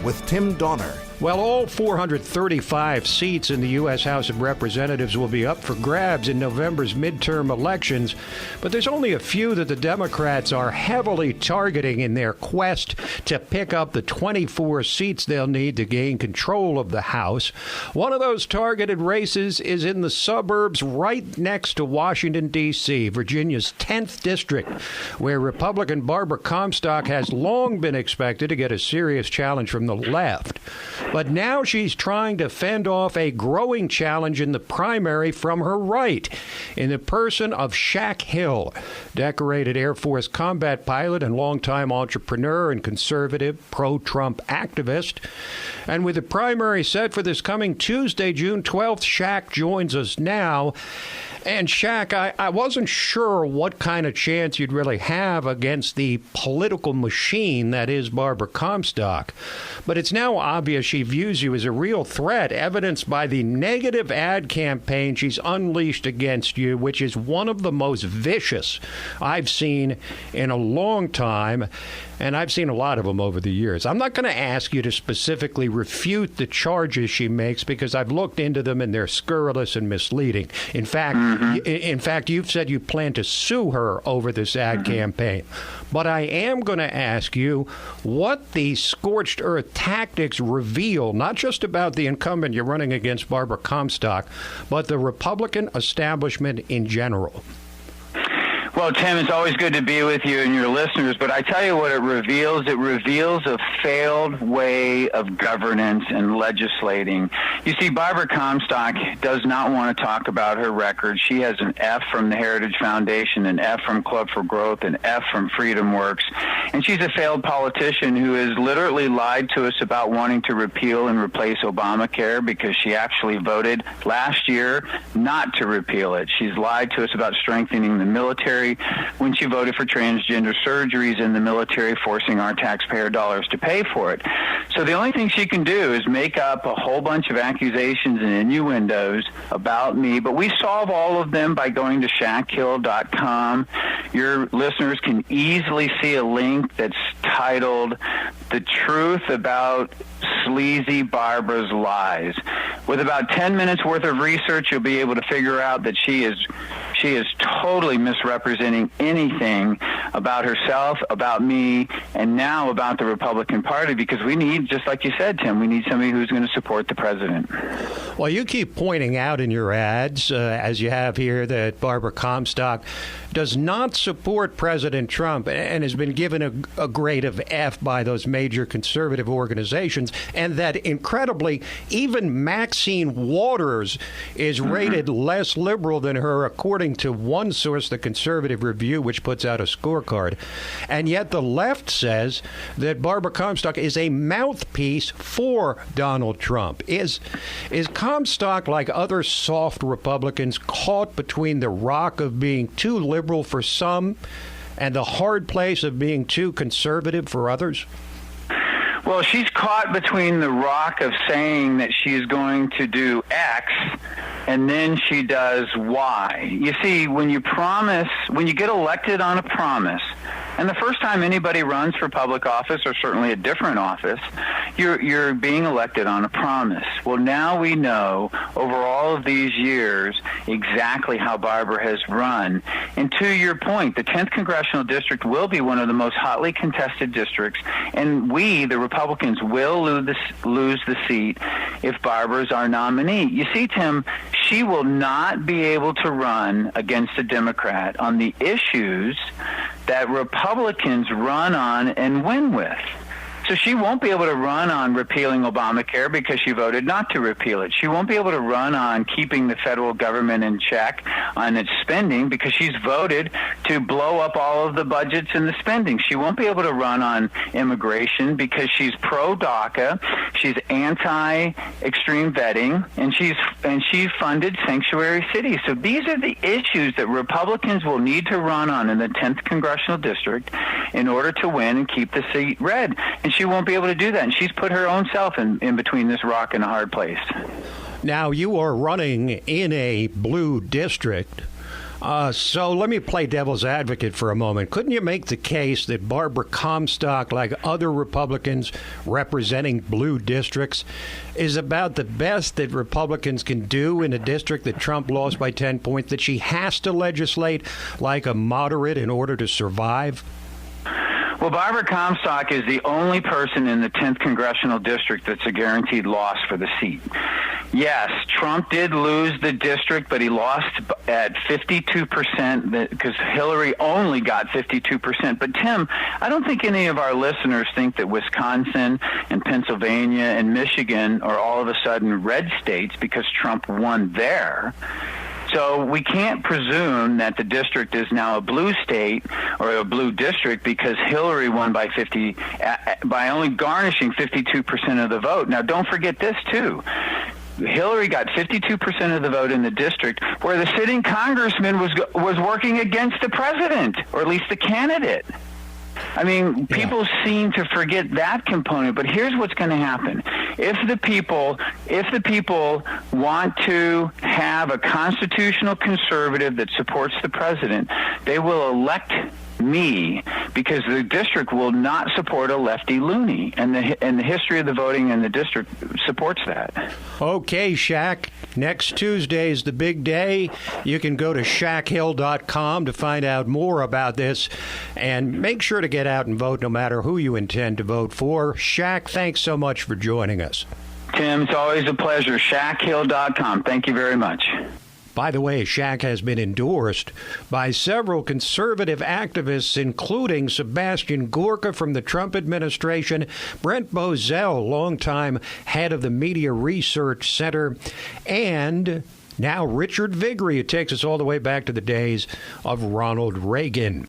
with Tim Donner. Well, all 435 seats in the U.S. House of Representatives will be up for grabs in November's midterm elections, but there's only a few that the Democrats are heavily targeting in their quest to pick up the 24 seats they'll need to gain control of the House. One of those targeted races is in the suburbs right next to Washington, D.C., Virginia's 10th district, where Republican Barbara Comstock has long been expected to get a serious challenge from the left. But now she's trying to fend off a growing challenge in the primary from her right, in the person of Shak Hill, decorated Air Force combat pilot and longtime entrepreneur and conservative pro-Trump activist. And with the primary set for this coming Tuesday, June 12th, Shak joins us now. And Shak, I wasn't sure what kind of chance you'd really have against the political machine that is Barbara Comstock. But it's now obvious she views you as a real threat, evidenced by the negative ad campaign she's unleashed against you, which is one of the most vicious I've seen in a long time. And I've seen a lot of them over the years. I'm not going to ask you to specifically refute the charges she makes because I've looked into them and they're scurrilous and misleading. In fact, you've said you plan to sue her over this ad campaign. But I am going to ask you what the scorched earth tactics reveal, not just about the incumbent you're running against, Barbara Comstock, but the Republican establishment in general. Well, Tim, it's always good to be with you and your listeners, but I tell you what it reveals. It reveals a failed way of governance and legislating. You see, Barbara Comstock does not want to talk about her record. She has an F from the Heritage Foundation, an F from Club for Growth, an F from Freedom Works, and she's a failed politician who has literally lied to us about wanting to repeal and replace Obamacare because she actually voted last year not to repeal it. She's lied to us about strengthening the military when she voted for transgender surgeries in the military, forcing our taxpayer dollars to pay for it. So the only thing she can do is make up a whole bunch of accusations and innuendos about me, but we solve all of them by going to shakhill.com. Your listeners can easily see a link that's titled "The Truth About Sleazy Barbara's Lies." With about 10 minutes worth of research, you'll be able to figure out that she is totally misrepresenting anything about herself, about me, and now about the Republican Party, because we need, just like you said, Tim, we need somebody who's going to support the president. Well, you keep pointing out in your ads, as you have here, that Barbara Comstock does not support President Trump and has been given a grade of F by those major conservative organizations, and that, incredibly, even Maxine Waters is rated less liberal than her, according to one source, the Conservative Review, which puts out a scorecard. And yet the left says that Barbara Comstock is a mouthpiece for Donald Trump. Is Comstock, like other soft Republicans, caught between the rock of being too liberal for some and the hard place of being too conservative for others? Well, she's caught between the rock of saying that she's going to do X and then she does Y. You see, when you get elected on a promise, and the first time anybody runs for public office, or certainly a different office, you're being elected on a promise. Well, now we know over all of these years exactly how Barbara has run. And to your point, the 10th Congressional District will be one of the most hotly contested districts, and we, the Republicans, will lose the seat if Barbara is our nominee. You see, Tim, she will not be able to run against a Democrat on the issues that Republicans run on and win with. So she won't be able to run on repealing Obamacare because she voted not to repeal it. She won't be able to run on keeping the federal government in check on its spending because she's voted to blow up all of the budgets and the spending. She won't be able to run on immigration because she's pro-DACA, she's anti-extreme vetting, and she funded sanctuary cities. So these are the issues that Republicans will need to run on in the 10th Congressional District in order to win and keep the seat red. And she won't be able to do that. And she's put her own self in between this rock and a hard place. Now, you are running in a blue district. So let me play devil's advocate for a moment. Couldn't you make the case that Barbara Comstock, like other Republicans representing blue districts, is about the best that Republicans can do in a district that Trump lost by 10 points, that she has to legislate like a moderate in order to survive? Well, Barbara Comstock is the only person in the 10th congressional district that's a guaranteed loss for the seat. Yes, Trump did lose the district, but he lost at 52% because Hillary only got 52%. But, Tim, I don't think any of our listeners think that Wisconsin and Pennsylvania and Michigan are all of a sudden red states because Trump won there. So we can't presume that the district is now a blue state or a blue district because Hillary won by by only garnishing 52% of the vote. Now, don't forget this, too. Hillary got 52% of the vote in the district where the sitting congressman was working against the president, or at least the candidate. I mean, people seem to forget that component, but here's what's going to happen. If the people want to have a constitutional conservative that supports the president, they will elect me because the district will not support a lefty loony, and the history of the voting in the district supports that. Okay, Shak. Next Tuesday is the big day. You can go to shakhill.com to find out more about this, and make sure to get out and vote no matter who you intend to vote for. Shak, thanks so much for joining us. Tim, it's always a pleasure. Shakhill.com. Thank you very much. By the way, Shak has been endorsed by several conservative activists, including Sebastian Gorka from the Trump administration, Brent Bozell, longtime head of the Media Research Center, and now Richard Viguerie, who takes us all the way back to the days of Ronald Reagan.